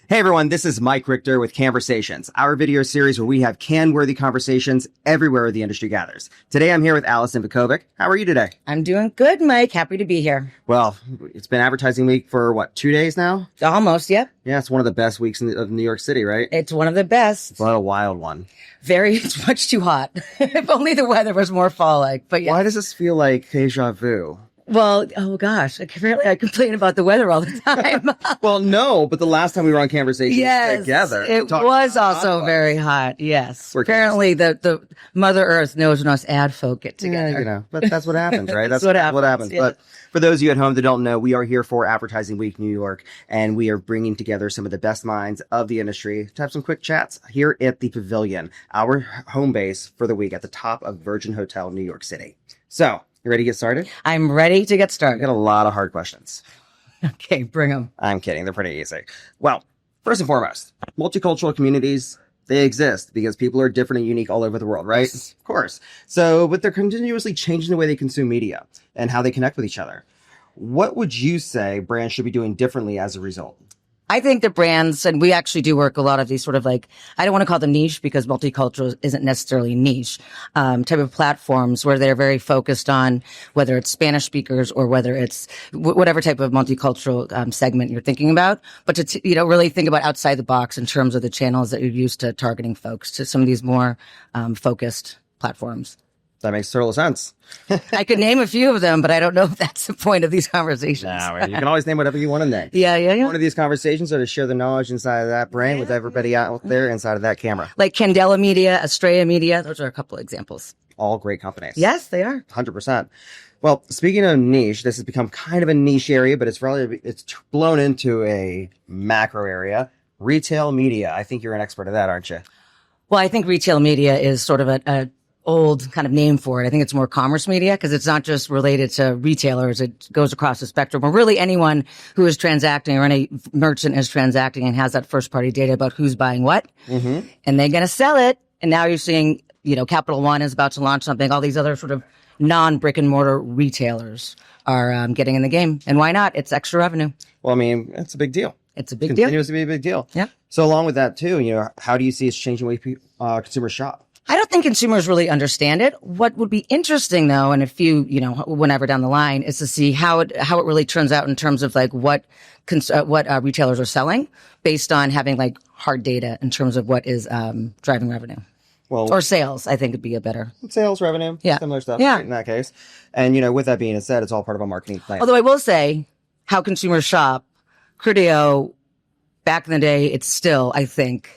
Hey everyone, this is Mike Richter with Cannesversations, our video series where we have can-worthy conversations everywhere the industry gathers. Today I'm here with Alison Vacovec. How are you today? I'm doing good, Mike. Happy to be here. Well, it's been advertising week for what, 2 days now? Almost, yep. Yeah, it's one of the best weeks of New York City, right? It's one of the best. It's a wild one. It's much too hot. If only the weather was more fall-like, but yeah. Why does this feel like deja vu? Well, oh gosh, apparently I complain about the weather all the time. Well, no, but the last time we were on Cannesversations together. It was also very hot, yes. Apparently the Mother Earth knows when us ad folk get together. Yeah, but that's what happens, right? That's what happens. Yeah. But for those of you at home that don't know, we are here for Advertising Week New York, and we are bringing together some of the best minds of the industry to have some quick chats here at the Pavilion, our home base for the week at the top of Virgin Hotel, New York City. So, you ready to get started? I'm ready to get I started. got a lot of hard questions. Okay, bring them. I'm kidding. They're pretty easy. Well, first and foremost, multicultural communities, they exist because people are different and unique all over the world, right? Yes. Of course. So, but they're continuously changing the way they consume media and how they connect with each other. What would you say brands should be doing differently as a result? I think that brands, and we actually do work a lot of these sort of like, I don't want to call them niche because multicultural isn't necessarily niche, type of platforms where they're very focused on whether it's Spanish speakers or whether it's whatever type of multicultural segment you're thinking about, but to, really think about outside the box in terms of the channels that you're used to targeting folks to some of these more focused platforms. That makes total sense. I could name a few of them, but I don't know if that's the point of these conversations. No, you can always name whatever you want to name. Yeah. One of these conversations are to share the knowledge inside of that brain with everybody out there inside of that camera. Like Candela Media, Estrella Media. Those are a couple of examples. All great companies. Yes, they are. 100%. Well, speaking of niche, this has become kind of a niche area, but it's blown into a macro area. Retail media. I think you're an expert at that, aren't you? Well, I think retail media is sort of a old kind of name for it. I think it's more commerce media because it's not just related to retailers. It goes across the spectrum, or really anyone who is transacting or any merchant is transacting and has that first party data about who's buying what, and they're going to sell it. And now you're seeing, Capital One is about to launch something. All these other sort of non-brick and mortar retailers are getting in the game. And why not? It's extra revenue. Well, I mean, it's a big deal. It's a big deal. Continues to be a big deal. Yeah. So along with that too, how do you see it's changing the way consumers shop? I don't think consumers really understand it. What would be interesting though, and if you, whenever down the line, is to see how it really turns out in terms of like what retailers are selling based on having like hard data in terms of what is driving revenue. Well, or sales, I think would be a better. Sales, revenue, similar stuff in that case. And, with that being said, it's all part of a marketing plan. Although I will say how consumers shop, Criteo, back in the day, it's still, I think,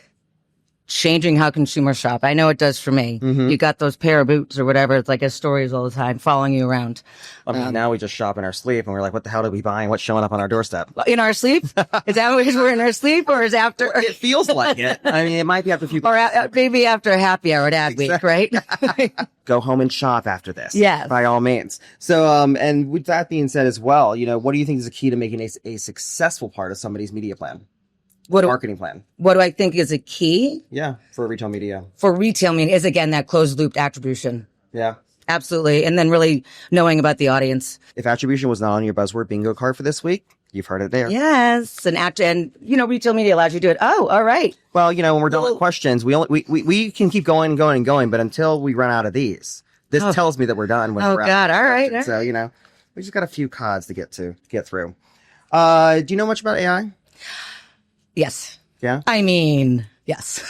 changing how consumers shop. I know it does for me. You got those pair of boots or whatever. It's like stories all the time following you around. I mean, now we just shop in our sleep and we're like, what the hell are we buying? What's showing up on our doorstep? In our sleep? Is that what we're in our sleep or is after? It feels like it. I mean, it might be after a few. Or maybe after a happy hour at ad week, right? Go home and shop after this. Yes. By all means. So, and with that being said as well, what do you think is the key to making a successful part of somebody's media plan? Marketing plan. What do I think is a key? Yeah, for retail media. For retail media is, again, that closed loop attribution. Yeah. Absolutely. And then really knowing about the audience. If attribution was not on your buzzword bingo card for this week, you've heard it there. Yes. And retail media allows you to do it. Oh, all right. Well, when we're done with questions, we can keep going and going and going, but until we run out of these, this tells me that we're done. When we're God. All right. So, we just got a few cards to get through. Do you know much about AI? Yes. Yeah? I mean, yes.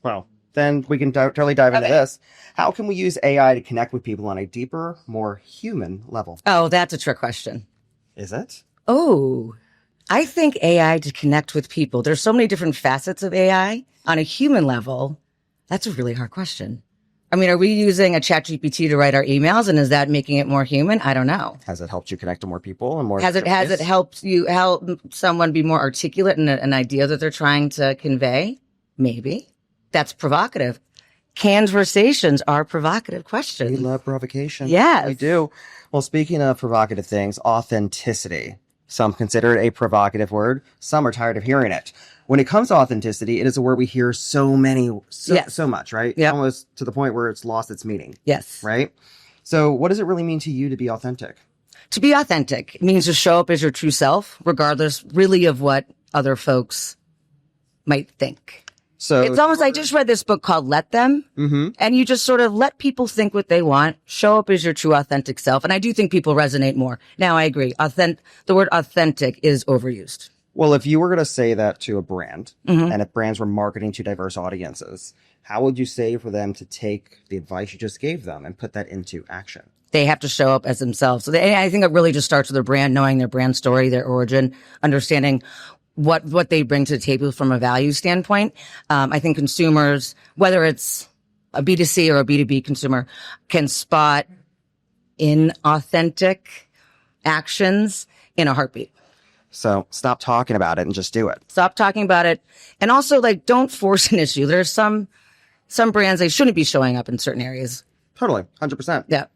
Well, then we can totally dive into this. How can we use AI to connect with people on a deeper, more human level? Oh, that's a trick question. Is it? Oh, I think AI to connect with people. There's so many different facets of AI on a human level. That's a really hard question. I mean, are we using a ChatGPT to write our emails, and is that making it more human? I don't know. Has it helped you connect to more people and more? Has it helped someone be more articulate in an idea that they're trying to convey? Maybe. That's provocative. Cannesversations are provocative questions. We love provocation. Yes. We do. Well, speaking of provocative things, authenticity. Some consider it a provocative word. Some are tired of hearing it. When it comes to authenticity, it is a word we hear so much, right? Yeah. Almost to the point where it's lost its meaning. Yes. Right? So what does it really mean to you to be authentic? To be authentic means to show up as your true self, regardless really of what other folks might think. So It's almost, I just read this book called Let Them, and you just sort of let people think what they want, show up as your true authentic self. And I do think people resonate more. Now, I agree. The word authentic is overused. well, if you were going to say that to a brand, and if brands were marketing to diverse audiences, how would you say for them to take the advice you just gave them and put that into action? They have to show up as themselves. So I think it really just starts with their brand, knowing their brand story, their origin, understanding what they bring to the table from a value standpoint. I think consumers, whether it's a B2C or a B2B consumer, can spot inauthentic actions in a heartbeat. So stop talking about it and just do it. Stop talking about it. And also, like, don't force an issue. There's some brands, they shouldn't be showing up in certain areas. Totally. 100%. Yeah.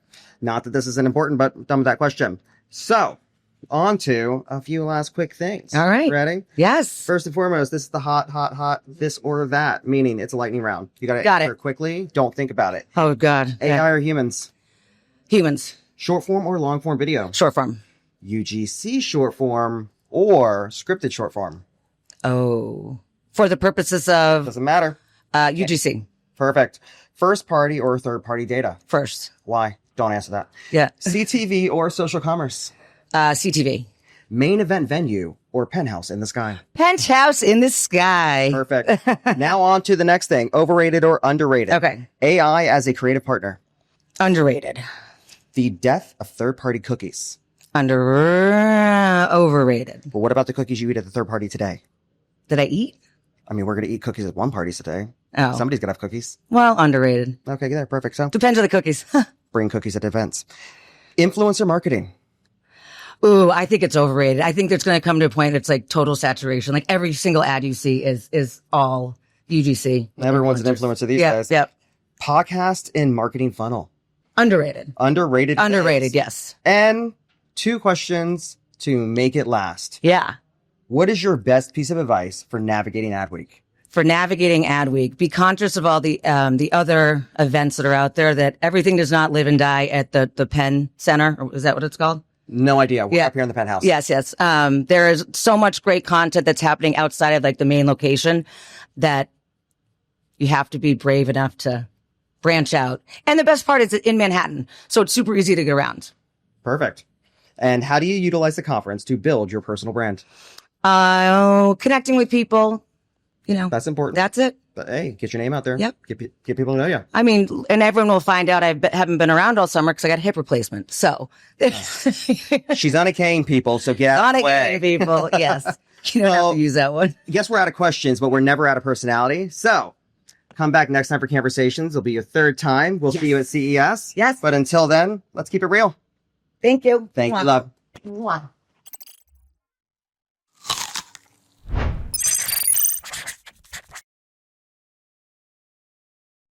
Not that this isn't important, but done with that question. So on to a few last quick things. All right. Ready? Yes. First and foremost, this is the hot, this or that, meaning it's a lightning round. You got to Got answer it. quickly. Don't think about it. Oh, God. AI Yeah. or humans? Humans. Short form or long form video? Short form. UGC short form or scripted short form? Oh. For the purposes of Doesn't matter. UGC. Perfect. First party or third party data? First. Why? Don't answer that. Yeah. CTV or social commerce? CTV. Main event venue or penthouse in the sky? Penthouse in the sky. Perfect. Now on to the next thing. Overrated or underrated? Okay. AI as a creative partner. Underrated. The death of third-party cookies. Overrated. But what about the cookies you eat at the third party today? Did I eat? I mean, we're going to eat cookies at one party today. Oh. Somebody's going to have cookies. Well, underrated. Okay, there. Perfect. So Depends on the cookies. bring cookies at events. Influencer marketing. Ooh, I think it's overrated. I think it's going to come to a point that's like total saturation. Like every single ad you see is all UGC. Everyone's an influencer these days. Yep. Podcast and marketing funnel. Underrated. Underrated. Underrated, phase. yes. And 2 questions to make it last. Yeah. What is your best piece of advice for navigating Adweek? For navigating Adweek, be conscious of all the other events that are out there, that everything does not live and die at the Penn Center. Or is that what it's called? No idea. We're Yeah. up here in the penthouse. Yes. There is so much great content that's happening outside of like the main location that you have to be brave enough to branch out. And the best part is it's in Manhattan, so it's super easy to get around. Perfect. And how do you utilize the conference to build your personal brand? Connecting with people, That's important. that's it. But hey, get your name out there. Yep. Get people to know you. I mean, and everyone will find out I haven't been around all summer because I got a hip replacement. So, She's on a cane, people, so get out on of the way. it, people. Yes. You don't have to use that one. Guess we're out of questions, but we're never out of personality. So come back next time for Cannesversations. It'll be your 3rd time. We'll see you at CES. Yes. But until then, let's keep it real. Thank you. Thank you, love. Mwah.